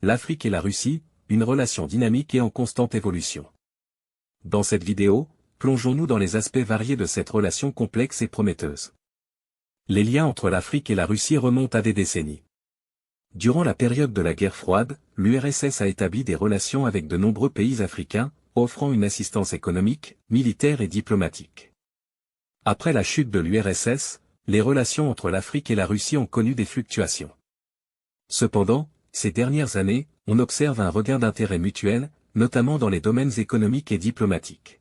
l'Afrique et la Russie, une relation dynamique et en constante évolution. Dans cette vidéo, plongeons-nous dans les aspects variés de cette relation complexe et prometteuse. Les liens entre l'Afrique et la Russie remontent à des décennies. Durant la période de la guerre froide, l'URSS a établi des relations avec de nombreux pays africains, offrant une assistance économique, militaire et diplomatique. Après la chute de l'URSS, les relations entre l'Afrique et la Russie ont connu des fluctuations. Cependant, ces dernières années, on observe un regain d'intérêt mutuel, notamment dans les domaines économiques et diplomatiques.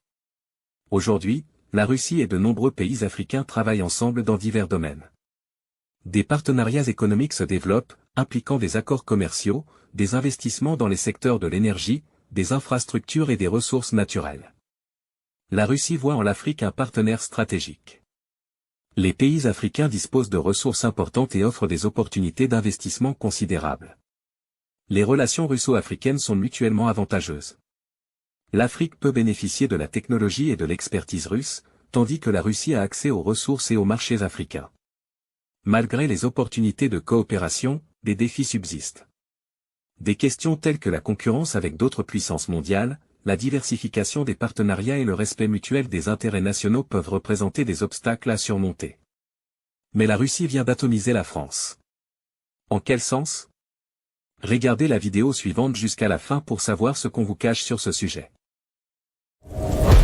Aujourd'hui, la Russie et de nombreux pays africains travaillent ensemble dans divers domaines. Des partenariats économiques se développent, impliquant des accords commerciaux, des investissements dans les secteurs de l'énergie, des infrastructures et des ressources naturelles. La Russie voit en l'Afrique un partenaire stratégique. Les pays africains disposent de ressources importantes et offrent des opportunités d'investissement considérables. Les relations russo-africaines sont mutuellement avantageuses. L'Afrique peut bénéficier de la technologie et de l'expertise russe, tandis que la Russie a accès aux ressources et aux marchés africains. Malgré les opportunités de coopération, des défis subsistent. Des questions telles que la concurrence avec d'autres puissances mondiales, la diversification des partenariats et le respect mutuel des intérêts nationaux peuvent représenter des obstacles à surmonter. Mais la Russie vient d'atomiser la France. En quel sens ? Regardez la vidéo suivante jusqu'à la fin pour savoir ce qu'on vous cache sur ce sujet.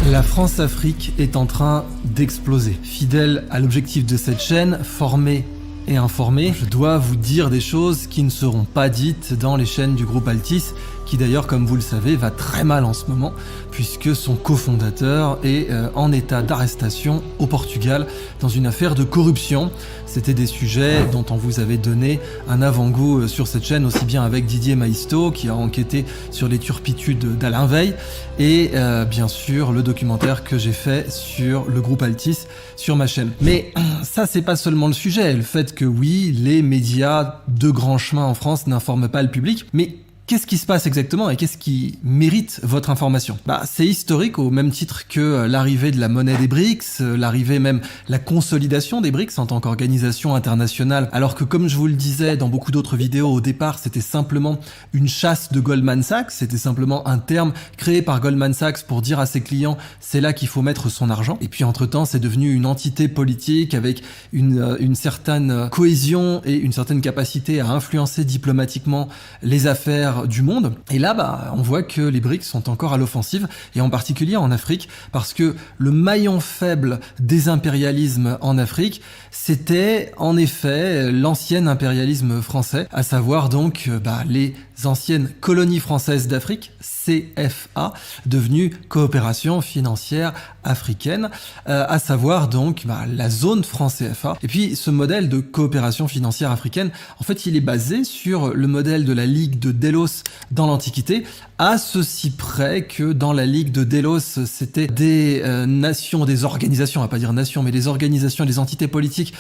La France-Afrique est en train d'exploser. Fidèle à l'objectif de cette chaîne, former et informer, je dois vous dire des choses qui ne seront pas dites dans les chaînes du groupe Altis, qui d'ailleurs, comme vous le savez, va très mal en ce moment, puisque son cofondateur est en état d'arrestation au Portugal dans une affaire de corruption. C'était des sujets dont on vous avait donné un avant-goût sur cette chaîne, aussi bien avec Didier Maisto, qui a enquêté sur les turpitudes d'Alain Veil, et bien sûr le documentaire que j'ai fait sur le groupe Altis sur ma chaîne. Mais ça, c'est pas seulement le sujet, le fait que oui, les médias de grand chemin en France n'informent pas le public, mais qu'est-ce qui se passe exactement et qu'est-ce qui mérite votre information ? C'est historique au même titre que l'arrivée de la monnaie des BRICS, l'arrivée même, la consolidation des BRICS en tant qu'organisation internationale, alors que comme je vous le disais dans beaucoup d'autres vidéos, au départ c'était simplement une chasse de Goldman Sachs, c'était simplement un terme créé par Goldman Sachs pour dire à ses clients c'est là qu'il faut mettre son argent, et puis entre-temps c'est devenu une entité politique avec une certaine cohésion et une certaine capacité à influencer diplomatiquement les affaires du monde. Et là, on voit que les BRICS sont encore à l'offensive, et en particulier en Afrique, parce que le maillon faible des impérialismes en Afrique, c'était en effet l'ancien impérialisme français, à savoir donc les anciennes colonies françaises d'Afrique, CFA, devenue coopération financière africaine, à savoir donc la zone franc CFA. Et puis ce modèle de coopération financière africaine, en fait, il est basé sur le modèle de la Ligue de Délos dans l'Antiquité, à ceci près que dans la Ligue de Délos, c'était des nations, des organisations, on va pas dire nations, mais des organisations, des entités politiques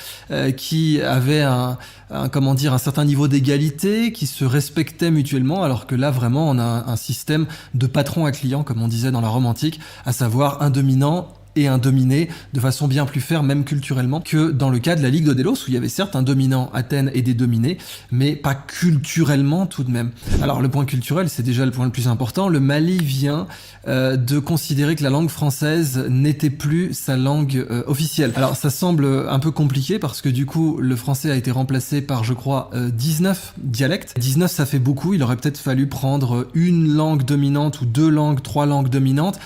qui avaient un certain niveau d'égalité, qui se respectaient mutuellement, alors que là vraiment on a un système de patron à client, comme on disait dans la Rome antique, à savoir un dominant et un dominé, de façon bien plus ferme, même culturellement, que dans le cas de la Ligue de Délos, où il y avait certes un dominant, Athènes, et des dominés, mais pas culturellement tout de même. Alors le point culturel, c'est déjà le point le plus important. Le Mali vient de considérer que la langue française n'était plus sa langue officielle. Alors ça semble un peu compliqué, parce que du coup, le français a été remplacé par, je crois, 19 dialectes. 19, ça fait beaucoup, il aurait peut-être fallu prendre une langue dominante, ou 2 langues, 3 langues dominantes.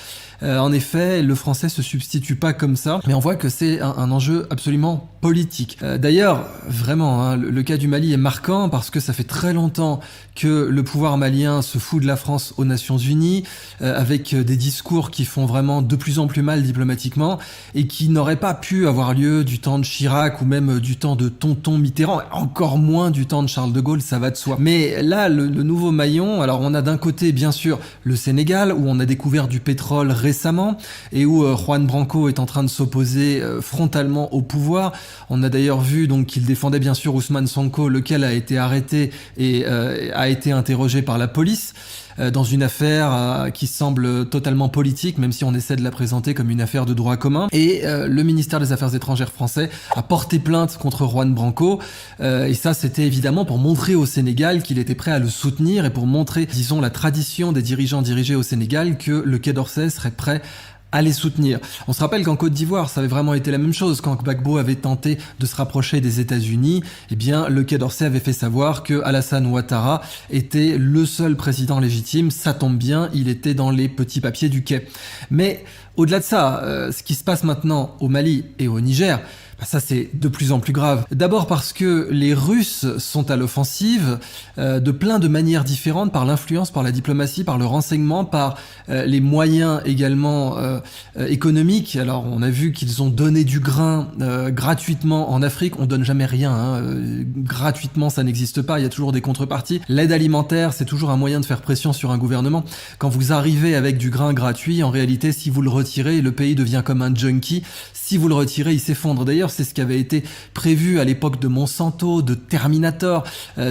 En effet, le français se substitue pas comme ça, mais on voit que c'est un enjeu absolument politique. D'ailleurs, vraiment, le cas du Mali est marquant parce que ça fait très longtemps que le pouvoir malien se fout de la France aux Nations Unies, avec des discours qui font vraiment de plus en plus mal diplomatiquement et qui n'auraient pas pu avoir lieu du temps de Chirac ou même du temps de Tonton Mitterrand, encore moins du temps de Charles de Gaulle, ça va de soi. Mais là, le nouveau maillon, alors on a d'un côté bien sûr le Sénégal, où on a découvert du pétrole récemment et où Juan Branco est en train de s'opposer frontalement au pouvoir. On a d'ailleurs vu donc qu'il défendait bien sûr Ousmane Sonko, lequel a été arrêté et a été interrogé par la police dans une affaire qui semble totalement politique, même si on essaie de la présenter comme une affaire de droit commun. Et le ministère des Affaires étrangères français a porté plainte contre Juan Branco, et ça c'était évidemment pour montrer au Sénégal qu'il était prêt à le soutenir et pour montrer, disons, la tradition des dirigeants dirigés au Sénégal que le Quai d'Orsay serait prêt à les soutenir. On se rappelle qu'en Côte d'Ivoire, ça avait vraiment été la même chose. Quand Gbagbo avait tenté de se rapprocher des États-Unis, eh bien, le Quai d'Orsay avait fait savoir que Alassane Ouattara était le seul président légitime. Ça tombe bien, il était dans les petits papiers du Quai. Mais au-delà de ça, ce qui se passe maintenant au Mali et au Niger, ça c'est de plus en plus grave. D'abord parce que les Russes sont à l'offensive de plein de manières différentes, par l'influence, par la diplomatie, par le renseignement, par les moyens également économiques. Alors on a vu qu'ils ont donné du grain gratuitement en Afrique. On donne jamais rien, hein. Gratuitement ça n'existe pas, il y a toujours des contreparties. L'aide alimentaire, c'est toujours un moyen de faire pression sur un gouvernement. Quand vous arrivez avec du grain gratuit, en réalité si vous le retirez, le pays devient comme un junkie. Si vous le retirez, il s'effondre. D'ailleurs, c'est ce qui avait été prévu à l'époque de Monsanto, de Terminator,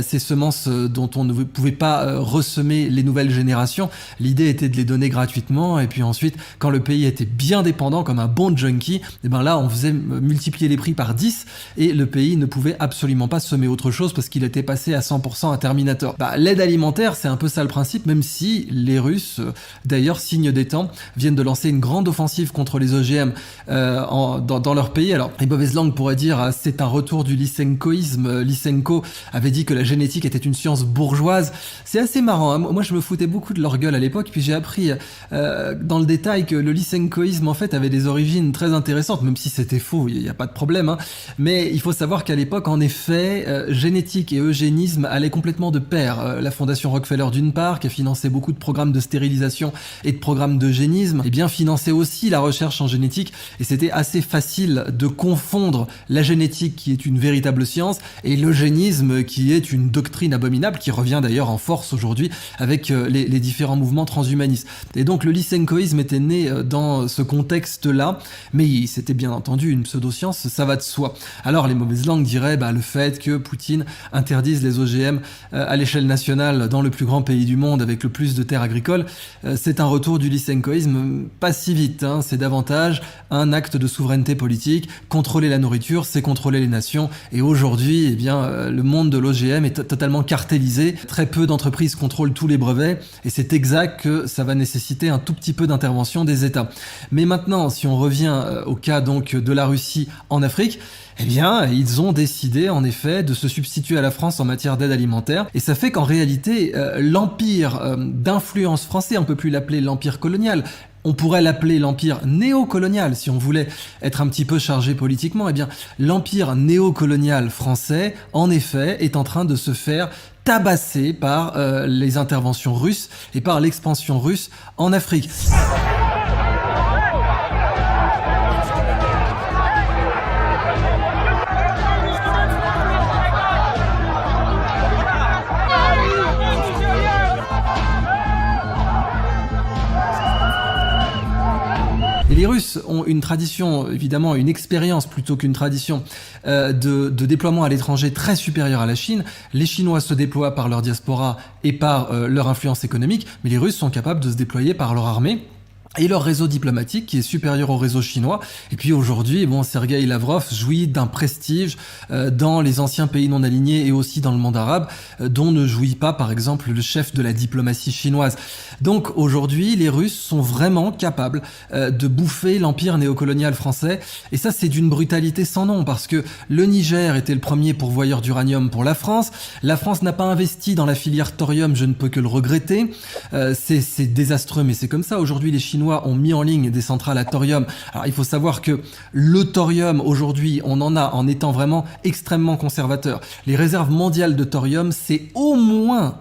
ces semences dont on ne pouvait pas ressemer les nouvelles générations. L'idée était de les donner gratuitement, et puis ensuite, quand le pays était bien dépendant, comme un bon junkie, et ben là, on faisait multiplier les prix par 10, et le pays ne pouvait absolument pas semer autre chose parce qu'il était passé à 100% à Terminator. L'aide alimentaire, c'est un peu ça le principe, même si les Russes, d'ailleurs, signe des temps, viennent de lancer une grande offensive contre les OGM dans leur pays. Alors, les mauvaises langues pourraient dire c'est un retour du lysenkoïsme. Lysenko avait dit que la génétique était une science bourgeoise. C'est assez marrant, hein. Moi, je me foutais beaucoup de leur gueule à l'époque, puis j'ai appris dans le détail que le lysenkoïsme, en fait, avait des origines très intéressantes, même si c'était faux, il n'y a pas de problème, hein. Mais il faut savoir qu'à l'époque, en effet, génétique et eugénisme allaient complètement de pair. La fondation Rockefeller, d'une part, qui a financé beaucoup de programmes de stérilisation et de programmes d'eugénisme, et bien finançait aussi la recherche en génétique, et c'était assez facile de confondre la génétique, qui est une véritable science, et l'eugénisme, qui est une doctrine abominable, qui revient d'ailleurs en force aujourd'hui avec les différents mouvements transhumanistes. Et donc le lysenkoïsme était né dans ce contexte-là, mais c'était bien entendu une pseudo-science, ça va de soi. Alors les mauvaises langues diraient le fait que Poutine interdise les OGM à l'échelle nationale dans le plus grand pays du monde avec le plus de terres agricoles, c'est un retour du lysenkoïsme, pas si vite, hein. C'est davantage un acte de souveraineté politique. Contrôler la nourriture, c'est contrôler les nations. Et aujourd'hui, eh bien, le monde de l'OGM est totalement cartélisé. Très peu d'entreprises contrôlent tous les brevets. Et c'est exact que ça va nécessiter un tout petit peu d'intervention des États. Mais maintenant, si on revient au cas donc de la Russie en Afrique, eh bien, ils ont décidé, en effet, de se substituer à la France en matière d'aide alimentaire. Et ça fait qu'en réalité, l'empire d'influence français, on peut plus l'appeler l'empire colonial, on pourrait l'appeler l'empire néocolonial, si on voulait être un petit peu chargé politiquement. Eh bien, l'empire néocolonial français, en effet, est en train de se faire tabasser par les interventions russes et par l'expansion russe en Afrique. Et les Russes ont une tradition, évidemment une expérience plutôt qu'une tradition de déploiement à l'étranger très supérieure à la Chine. Les Chinois se déploient par leur diaspora et par leur influence économique, mais les Russes sont capables de se déployer par leur armée et leur réseau diplomatique qui est supérieur au réseau chinois. Et puis aujourd'hui, Sergueï Lavrov jouit d'un prestige dans les anciens pays non alignés et aussi dans le monde arabe, dont ne jouit pas, par exemple, le chef de la diplomatie chinoise. Donc aujourd'hui, les Russes sont vraiment capables de bouffer l'empire néocolonial français. Et ça, c'est d'une brutalité sans nom, parce que le Niger était le premier pourvoyeur d'uranium pour la France. La France n'a pas investi dans la filière thorium, je ne peux que le regretter. C'est désastreux, mais c'est comme ça. Aujourd'hui, les Chinois ont mis en ligne des centrales à thorium. Alors il faut savoir que le thorium aujourd'hui, on en a en étant vraiment extrêmement conservateur. Les réserves mondiales de thorium, c'est au moins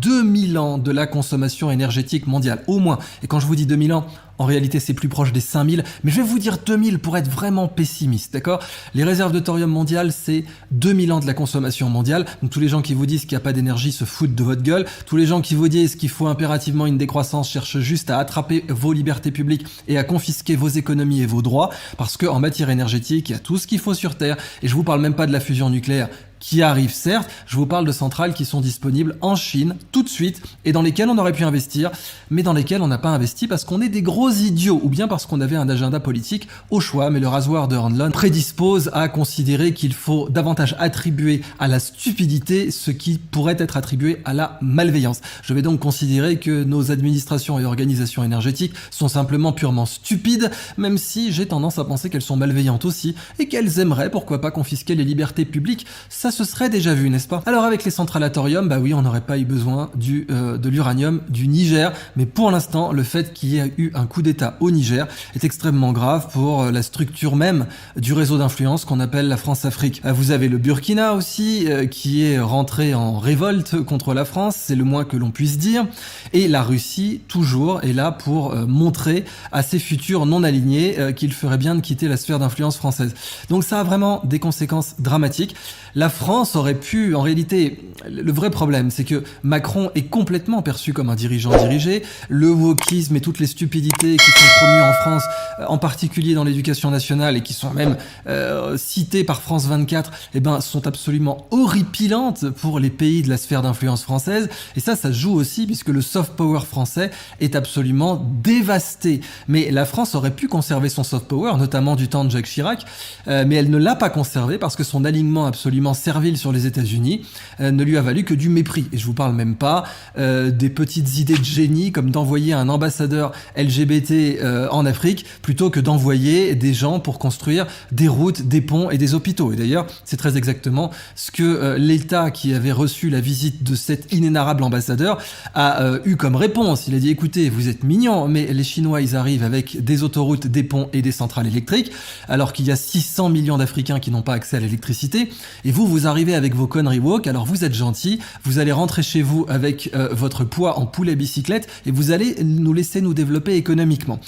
2000 ans de la consommation énergétique mondiale, au moins. Et quand je vous dis 2000 ans, en réalité, c'est plus proche des 5000, mais je vais vous dire 2000 pour être vraiment pessimiste, d'accord? Les réserves de thorium mondiales, c'est 2000 ans de la consommation mondiale. Donc tous les gens qui vous disent qu'il n'y a pas d'énergie se foutent de votre gueule. Tous les gens qui vous disent qu'il faut impérativement une décroissance cherchent juste à attraper enlever vos libertés publiques et à confisquer vos économies et vos droits, parce qu'en matière énergétique, il y a tout ce qu'il faut sur Terre, et je vous parle même pas de la fusion nucléaire, qui arrive certes, je vous parle de centrales qui sont disponibles en Chine tout de suite et dans lesquelles on aurait pu investir, mais dans lesquelles on n'a pas investi parce qu'on est des gros idiots ou bien parce qu'on avait un agenda politique au choix. Mais le rasoir de Hanlon prédispose à considérer qu'il faut davantage attribuer à la stupidité ce qui pourrait être attribué à la malveillance. Je vais donc considérer que nos administrations et organisations énergétiques sont simplement purement stupides, même si j'ai tendance à penser qu'elles sont malveillantes aussi et qu'elles aimeraient, pourquoi pas, confisquer les libertés publiques. Ça se serait déjà vu, n'est-ce pas? Alors avec les centrales à thorium, bah oui, on n'aurait pas eu besoin de l'uranium du Niger, mais pour l'instant, le fait qu'il y ait eu un coup d'État au Niger est extrêmement grave pour la structure même du réseau d'influence qu'on appelle la France-Afrique. Vous avez le Burkina aussi, qui est rentré en révolte contre la France, c'est le moins que l'on puisse dire, et la Russie, toujours, est là pour montrer à ses futurs non alignés qu'il ferait bien de quitter la sphère d'influence française. Donc ça a vraiment des conséquences dramatiques. La France aurait pu, en réalité, le vrai problème, c'est que Macron est complètement perçu comme un dirigeant dirigé. Le wokisme et toutes les stupidités qui sont promues en France, en particulier dans l'éducation nationale et qui sont même citées par France 24, eh ben, sont absolument horripilantes pour les pays de la sphère d'influence française. Et ça joue aussi puisque le soft power français est absolument dévasté. Mais la France aurait pu conserver son soft power, notamment du temps de Jacques Chirac, mais elle ne l'a pas conservé parce que son alignement absolument servile sur les États-Unis ne lui a valu que du mépris. Et je vous parle même pas des petites idées de génie comme d'envoyer un ambassadeur LGBT en Afrique plutôt que d'envoyer des gens pour construire des routes, des ponts et des hôpitaux. Et d'ailleurs, c'est très exactement ce que l'État qui avait reçu la visite de cet inénarrable ambassadeur a eu comme réponse. Il a dit: écoutez, vous êtes mignons, mais les Chinois, ils arrivent avec des autoroutes, des ponts et des centrales électriques, alors qu'il y a 600 millions d'Africains qui n'ont pas accès à l'électricité. Et vous arrivez avec vos conneries woke, alors vous êtes gentils, vous allez rentrer chez vous avec votre poids en poulet bicyclette et vous allez nous laisser nous développer économiquement.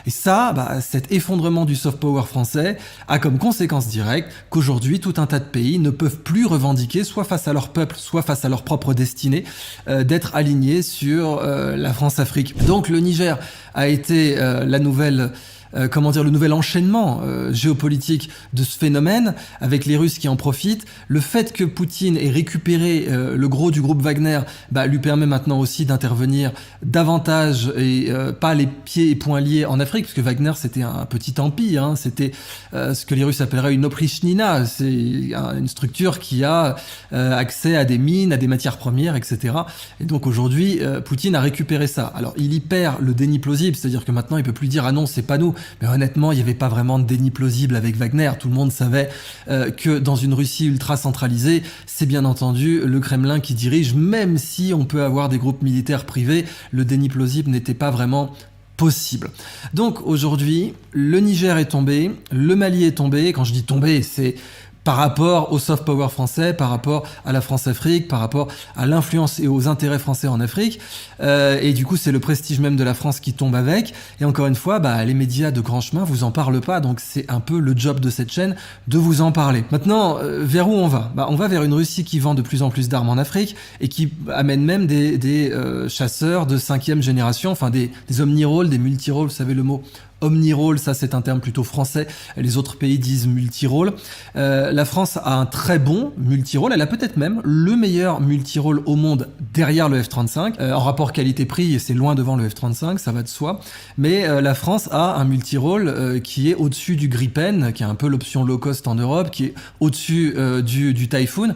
Et ça, cet effondrement du soft power français a comme conséquence directe qu'aujourd'hui, tout un tas de pays ne peuvent plus revendiquer, soit face à leur peuple, soit face à leur propre destinée, d'être alignés sur la France-Afrique. Donc le Niger a été le nouvel enchaînement géopolitique de ce phénomène, avec les Russes qui en profitent. Le fait que Poutine ait récupéré le gros du groupe Wagner lui permet maintenant aussi d'intervenir davantage et pas les pieds et poings liés en Afrique, parce que Wagner c'était un petit empire, hein, c'était ce que les Russes appelleraient une oprichnina, c'est une structure qui a accès à des mines, à des matières premières, etc. Et donc aujourd'hui, Poutine a récupéré ça. Alors il y perd le déni plausible, c'est-à-dire que maintenant il peut plus dire: ah non, c'est pas nous. Mais honnêtement, il n'y avait pas vraiment de déni plausible avec Wagner. Tout le monde savait que dans une Russie ultra centralisée, c'est bien entendu le Kremlin qui dirige, même si on peut avoir des groupes militaires privés, le déni plausible n'était pas vraiment possible. Donc aujourd'hui, le Niger est tombé, le Mali est tombé. Quand je dis tombé, c'est par rapport au soft power français, par rapport à la France-Afrique, par rapport à l'influence et aux intérêts français en Afrique. Et du coup, c'est le prestige même de la France qui tombe avec. Et encore une fois, les médias de grand chemin vous en parlent pas. Donc c'est un peu le job de cette chaîne de vous en parler. Maintenant, vers où on va? On va vers une Russie qui vend de plus en plus d'armes en Afrique et qui amène même des chasseurs de 5e génération, enfin des omnirolls, des multirolls, vous savez le mot omnirole, ça c'est un terme plutôt français, les autres pays disent multirole. La France a un très bon multirole, elle a peut-être même le meilleur multirole au monde derrière le F-35. En rapport qualité-prix, c'est loin devant le F-35, ça va de soi. Mais la France a un multirole qui est au-dessus du Gripen, qui est un peu l'option low cost en Europe, qui est au-dessus du Typhoon,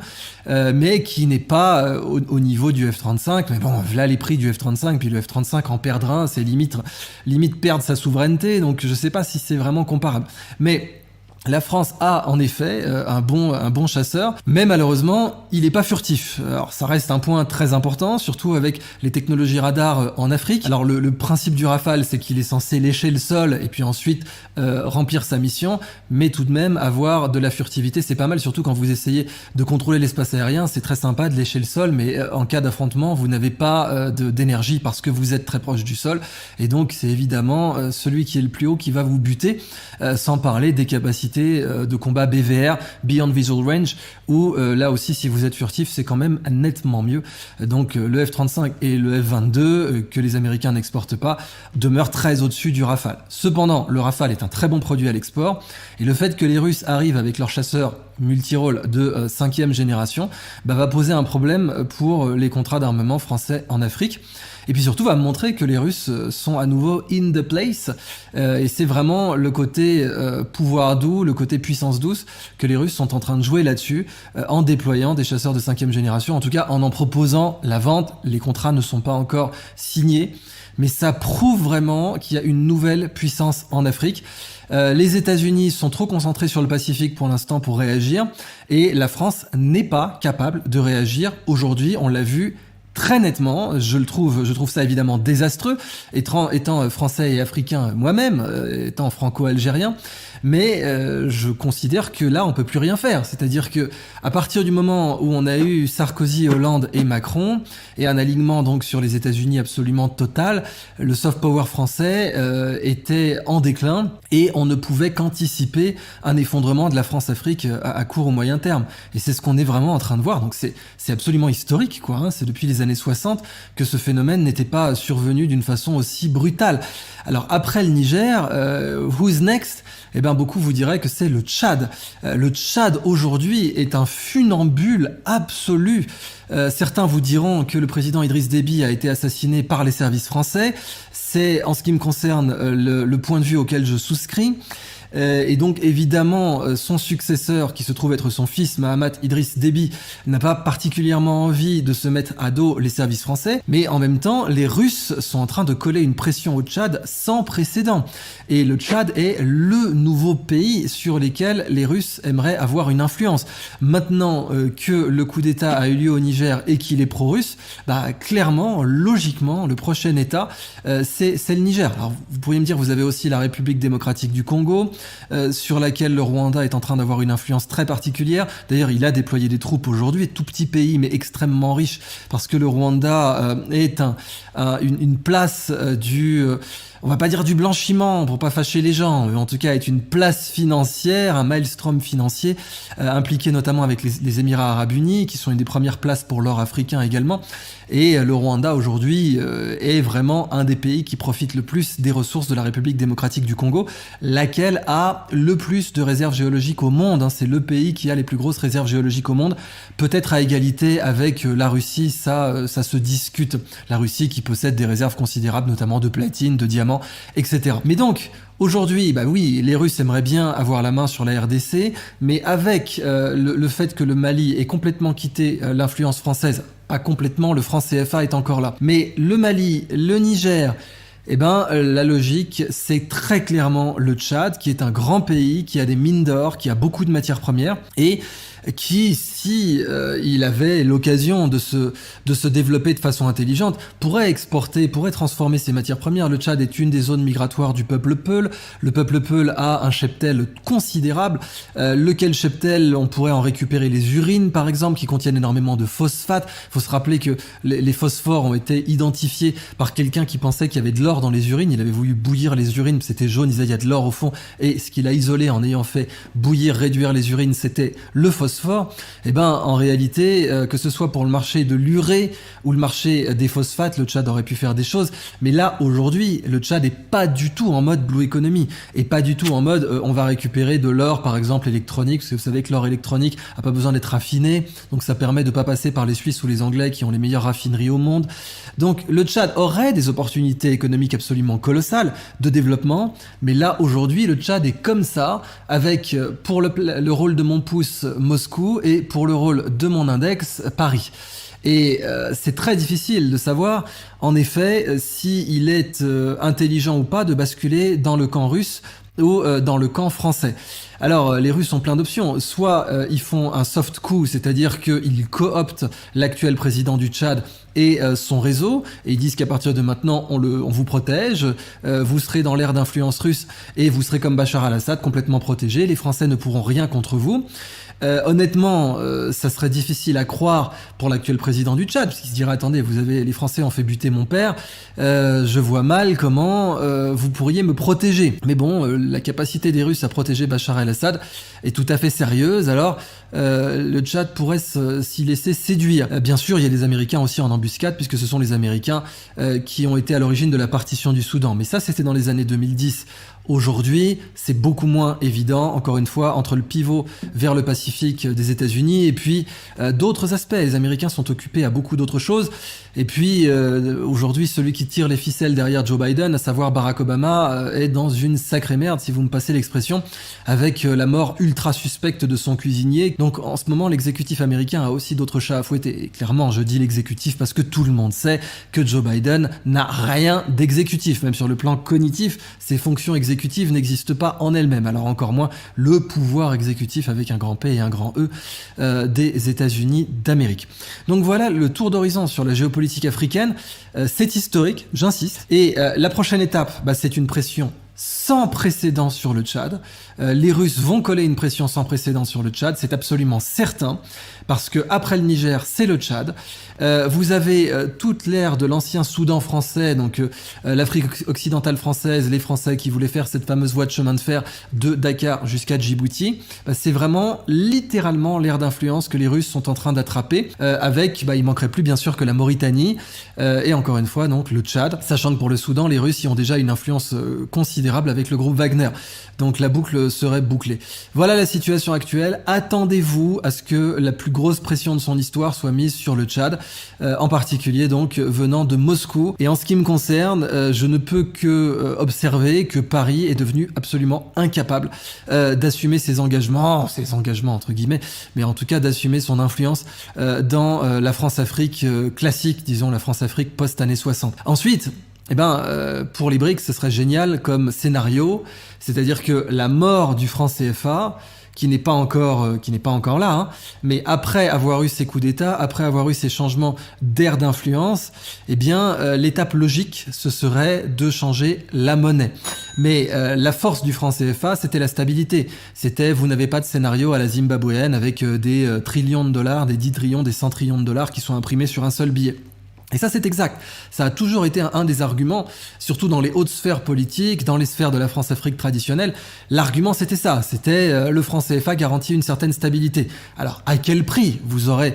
mais qui n'est pas au niveau du F-35. Mais bon, là les prix du F-35, puis le F-35 en perdre un, c'est limite perdre sa souveraineté. Donc je sais pas si c'est vraiment comparable. Mais la France a en effet un bon chasseur, mais malheureusement, il est pas furtif. Alors ça reste un point très important, surtout avec les technologies radar en Afrique. Alors le principe du Rafale, c'est qu'il est censé lécher le sol et puis ensuite remplir sa mission, mais tout de même avoir de la furtivité, c'est pas mal, surtout quand vous essayez de contrôler l'espace aérien. C'est très sympa de lécher le sol, mais en cas d'affrontement, vous n'avez pas d'énergie parce que vous êtes très proche du sol, et donc c'est évidemment celui qui est le plus haut qui va vous buter, sans parler des capacités capacité de combat BVR, Beyond Visual Range, où là aussi, si vous êtes furtif, c'est quand même nettement mieux. Donc le F-35 et le F-22, que les Américains n'exportent pas, demeurent très au-dessus du Rafale. Cependant, le Rafale est un très bon produit à l'export, et le fait que les Russes arrivent avec leurs chasseurs multirôles de 5e génération va poser un problème pour les contrats d'armement français en Afrique. Et puis surtout va montrer que les Russes sont à nouveau in the place, et c'est vraiment le côté pouvoir doux, le côté puissance douce que les Russes sont en train de jouer là-dessus, en déployant des chasseurs de 5e génération, en tout cas en proposant la vente. Les contrats ne sont pas encore signés, mais ça prouve vraiment qu'il y a une nouvelle puissance en Afrique. Les États-Unis sont trop concentrés sur le Pacifique pour l'instant pour réagir, et la France n'est pas capable de réagir. Aujourd'hui, on l'a vu très nettement, je trouve ça évidemment désastreux, étant français et africain moi-même, étant franco-algérien, mais je considère que là on peut plus rien faire. C'est-à-dire que à partir du moment où on a eu Sarkozy, Hollande et Macron, et un alignement donc sur les États-Unis absolument total, le soft power français était en déclin, et on ne pouvait qu'anticiper un effondrement de la France-Afrique à court ou moyen terme. Et c'est ce qu'on est vraiment en train de voir. Donc c'est absolument historique, quoi. C'est depuis les années 60 que ce phénomène n'était pas survenu d'une façon aussi brutale. Alors après le Niger, who's next? Eh ben beaucoup vous diraient que c'est le Tchad. Le Tchad aujourd'hui est un funambule absolu. Certains vous diront que le président Idriss Déby a été assassiné par les services français. C'est, en ce qui me concerne, le point de vue auquel je souscris. Et donc évidemment son successeur, qui se trouve être son fils Mahamat Idriss Déby, n'a pas particulièrement envie de se mettre à dos les services français, mais en même temps les Russes sont en train de coller une pression au Tchad sans précédent, et le Tchad est le nouveau pays sur lequel les Russes aimeraient avoir une influence. Maintenant que le coup d'État a eu lieu au Niger et qu'il est pro-russe, clairement, logiquement, le prochain État c'est le Niger. Alors vous pourriez me dire, vous avez aussi la République démocratique du Congo, sur laquelle le Rwanda est en train d'avoir une influence très particulière. D'ailleurs, il a déployé des troupes aujourd'hui, tout petit pays mais extrêmement riche, parce que le Rwanda est une place on va pas dire du blanchiment pour pas fâcher les gens, mais en tout cas est une place financière, un maelstrom financier, impliqué notamment avec les Émirats Arabes Unis, qui sont une des premières places pour l'or africain également. Et le Rwanda aujourd'hui est vraiment un des pays qui profite le plus des ressources de la République démocratique du Congo, laquelle a le plus de réserves géologiques au monde. C'est le pays qui a les plus grosses réserves géologiques au monde, peut-être à égalité avec la Russie, ça se discute. La Russie qui possède des réserves considérables, notamment de platine, de diamants, etc. Mais donc, aujourd'hui, oui, les Russes aimeraient bien avoir la main sur la RDC, mais avec le fait que le Mali ait complètement quitté l'influence française, pas complètement, le franc CFA est encore là, mais le Mali, le Niger, la logique, c'est très clairement le Tchad, qui est un grand pays, qui a des mines d'or, qui a beaucoup de matières premières, et qui, si il avait l'occasion de se développer de façon intelligente, pourrait exporter, pourrait transformer ses matières premières. Le Tchad est une des zones migratoires du peuple Peul. Le peuple Peul a un cheptel considérable, lequel cheptel, on pourrait en récupérer les urines, par exemple, qui contiennent énormément de phosphate. Il faut se rappeler que les phosphores ont été identifiés par quelqu'un qui pensait qu'il y avait de l'or dans les urines. Il avait voulu bouillir les urines, c'était jaune, il disait il y a de l'or au fond, et ce qu'il a isolé en ayant fait bouillir, réduire les urines, c'était le phosphore. En réalité, que ce soit pour le marché de l'urée ou le marché des phosphates, le Tchad aurait pu faire des choses. Mais là, aujourd'hui, le Tchad est pas du tout en mode blue economy, et pas du tout en mode on va récupérer de l'or, par exemple électronique, parce que vous savez que l'or électronique a pas besoin d'être raffiné, donc ça permet de pas passer par les Suisses ou les Anglais qui ont les meilleures raffineries au monde. Donc le Tchad aurait des opportunités économiques absolument colossales de développement, mais là, aujourd'hui, le Tchad est comme ça, avec pour le rôle de mon pouce Moscou, et pour le rôle de mon index, Paris. Et c'est très difficile de savoir, en effet, s'il est intelligent ou pas de basculer dans le camp russe ou dans le camp français. Alors, les Russes ont plein d'options. Soit ils font un soft coup, c'est-à-dire qu'ils cooptent l'actuel président du Tchad et son réseau, et ils disent qu'à partir de maintenant, on vous protège, vous serez dans l'ère d'influence russe, et vous serez comme Bachar al-Assad, complètement protégé, les Français ne pourront rien contre vous. Honnêtement, ça serait difficile à croire pour l'actuel président du Tchad, puisqu'il se dirait, attendez, les Français ont fait buter mon père, je vois mal comment vous pourriez me protéger. Mais bon, la capacité des Russes à protéger Bachar el-Assad est tout à fait sérieuse, alors le Tchad pourrait s'y laisser séduire. Bien sûr, il y a les Américains aussi en embuscade, puisque ce sont les Américains qui ont été à l'origine de la partition du Soudan. Mais ça, c'était dans les années 2010. Aujourd'hui, c'est beaucoup moins évident, encore une fois, entre le pivot vers le Pacifique des États-Unis et puis d'autres aspects. Les Américains sont occupés à beaucoup d'autres choses. Et puis, aujourd'hui, celui qui tire les ficelles derrière Joe Biden, à savoir Barack Obama, est dans une sacrée merde, si vous me passez l'expression, avec la mort ultra suspecte de son cuisinier. Donc, en ce moment, l'exécutif américain a aussi d'autres chats à fouetter. Et clairement, je dis l'exécutif parce que tout le monde sait que Joe Biden n'a rien d'exécutif. Même sur le plan cognitif, ses fonctions exécutives n'existent pas en elles-mêmes. Alors encore moins le pouvoir exécutif avec un grand P et un grand E des États-Unis d'Amérique. Donc voilà le tour d'horizon sur la géopolitique africaine. C'est historique, j'insiste. Et la prochaine étape, c'est une pression sans précédent sur le Tchad. Les Russes vont coller une pression sans précédent sur le Tchad, c'est absolument certain, parce que après le Niger, c'est le Tchad. Vous avez toute l'ère de l'ancien Soudan français, donc l'Afrique occidentale française, les Français qui voulaient faire cette fameuse voie de chemin de fer de Dakar jusqu'à Djibouti. C'est vraiment littéralement l'ère d'influence que les Russes sont en train d'attraper, avec, il manquerait plus bien sûr que la Mauritanie, et encore une fois donc le Tchad, sachant que pour le Soudan, les Russes y ont déjà une influence considérable avec le groupe Wagner. Donc la boucle serait bouclée. Voilà la situation actuelle. Attendez-vous à ce que la plus grosse pression de son histoire soit mise sur le Tchad, en particulier donc venant de Moscou. Et en ce qui me concerne, je ne peux que observer que Paris est devenu absolument incapable d'assumer ses engagements entre guillemets, mais en tout cas d'assumer son influence dans la France-Afrique classique, disons la France-Afrique post-années 60. Ensuite, pour les BRICS, ce serait génial comme scénario, c'est-à-dire que la mort du franc CFA, qui n'est pas encore là, mais après avoir eu ces coups d'État, après avoir eu ces changements d'aire d'influence, l'étape logique, ce serait de changer la monnaie. Mais la force du franc CFA, c'était la stabilité. C'était, vous n'avez pas de scénario à la zimbabwéenne avec des trillions de dollars, des 10 trillions, des 100 trillions de dollars qui sont imprimés sur un seul billet. Et ça, c'est exact. Ça a toujours été un des arguments, surtout dans les hautes sphères politiques, dans les sphères de la France-Afrique traditionnelle. L'argument, c'était ça. C'était le franc CFA garantit une certaine stabilité. Alors, à quel prix? Vous aurez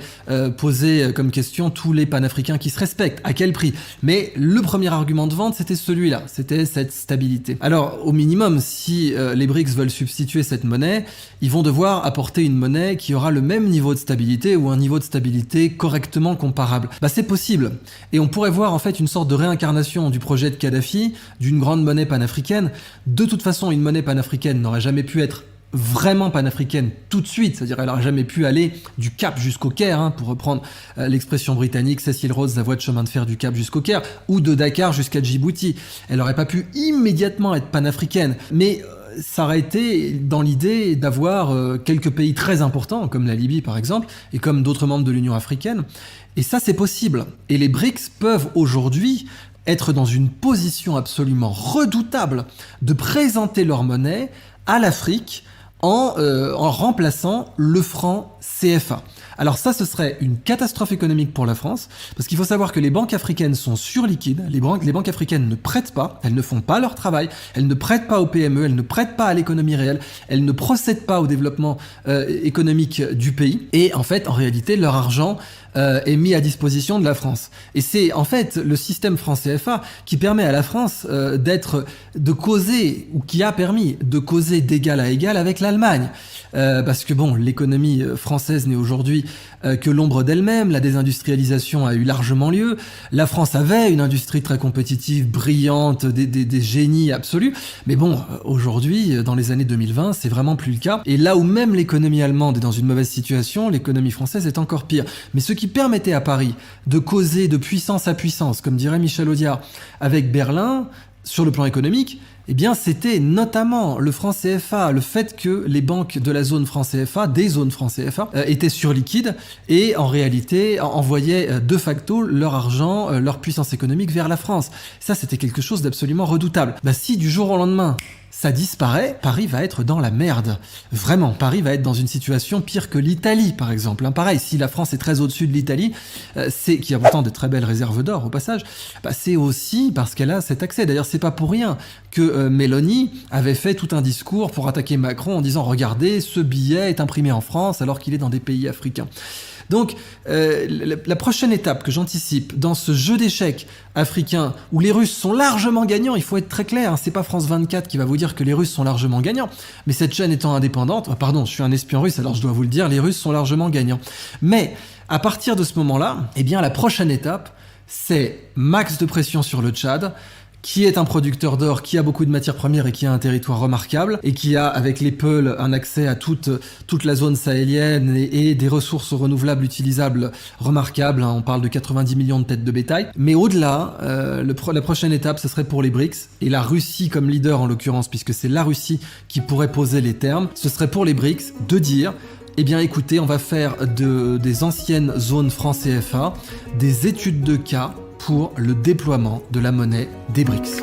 posé comme question tous les panafricains qui se respectent. À quel prix? Mais le premier argument de vente, c'était celui-là. C'était cette stabilité. Alors, au minimum, si les BRICS veulent substituer cette monnaie, ils vont devoir apporter une monnaie qui aura le même niveau de stabilité ou un niveau de stabilité correctement comparable. C'est possible. Et on pourrait voir en fait une sorte de réincarnation du projet de Kadhafi, d'une grande monnaie panafricaine. De toute façon, une monnaie panafricaine n'aurait jamais pu être vraiment panafricaine tout de suite, c'est-à-dire elle n'aurait jamais pu aller du Cap jusqu'au Caire, pour reprendre l'expression britannique, Cecil Rhodes, la voie de chemin de fer du Cap jusqu'au Caire, ou de Dakar jusqu'à Djibouti. Elle n'aurait pas pu immédiatement être panafricaine, mais ça aurait été dans l'idée d'avoir quelques pays très importants, comme la Libye par exemple, et comme d'autres membres de l'Union africaine. Et ça, c'est possible. Et les BRICS peuvent aujourd'hui être dans une position absolument redoutable de présenter leur monnaie à l'Afrique en remplaçant le franc CFA. Alors ça, ce serait une catastrophe économique pour la France, parce qu'il faut savoir que les banques africaines sont surliquides, les banques africaines ne prêtent pas, elles ne font pas leur travail, elles ne prêtent pas aux PME, elles ne prêtent pas à l'économie réelle, elles ne procèdent pas au développement économique du pays, et en fait, en réalité, leur argent est mis à disposition de la France. Et c'est en fait le système franc CFA qui permet à la France de causer, ou qui a permis de causer d'égal à égal avec l'Allemagne. Parce que l'économie française n'est aujourd'hui que l'ombre d'elle-même, la désindustrialisation a eu largement lieu, la France avait une industrie très compétitive, brillante, des génies absolus, mais aujourd'hui, dans les années 2020, c'est vraiment plus le cas, et là où même l'économie allemande est dans une mauvaise situation, l'économie française est encore pire. Mais ce qui permettait à Paris de causer de puissance à puissance, comme dirait Michel Audiard, avec Berlin, sur le plan économique, eh bien c'était notamment le franc CFA, le fait que les banques de la zone franc CFA, des zones franc CFA, étaient surliquides et en réalité envoyaient de facto leur argent, leur puissance économique vers la France. Ça, c'était quelque chose d'absolument redoutable. Si du jour au lendemain, ça disparaît, Paris va être dans la merde. Vraiment, Paris va être dans une situation pire que l'Italie, par exemple. Pareil, si la France est très au-dessus de l'Italie, qui a pourtant de très belles réserves d'or au passage, c'est aussi parce qu'elle a cet accès. D'ailleurs, c'est pas pour rien que Mélanie avait fait tout un discours pour attaquer Macron en disant « Regardez, ce billet est imprimé en France alors qu'il est dans des pays africains ». Donc, la prochaine étape que j'anticipe dans ce jeu d'échecs africain où les Russes sont largement gagnants, il faut être très clair, c'est pas France 24 qui va vous dire que les Russes sont largement gagnants, mais cette chaîne étant indépendante, pardon, je suis un espion russe, alors je dois vous le dire, les Russes sont largement gagnants. Mais à partir de ce moment-là, eh bien la prochaine étape, c'est max de pression sur le Tchad, qui est un producteur d'or, qui a beaucoup de matières premières et qui a un territoire remarquable, et qui a, avec les Peuls, un accès à toute la zone sahélienne et des ressources renouvelables utilisables remarquables. On parle de 90 millions de têtes de bétail. Mais au-delà, la prochaine étape, ce serait pour les BRICS, et la Russie comme leader en l'occurrence, puisque c'est la Russie qui pourrait poser les termes, ce serait pour les BRICS de dire... Eh bien écoutez, on va faire des anciennes zones franc CFA des études de cas pour le déploiement de la monnaie des BRICS.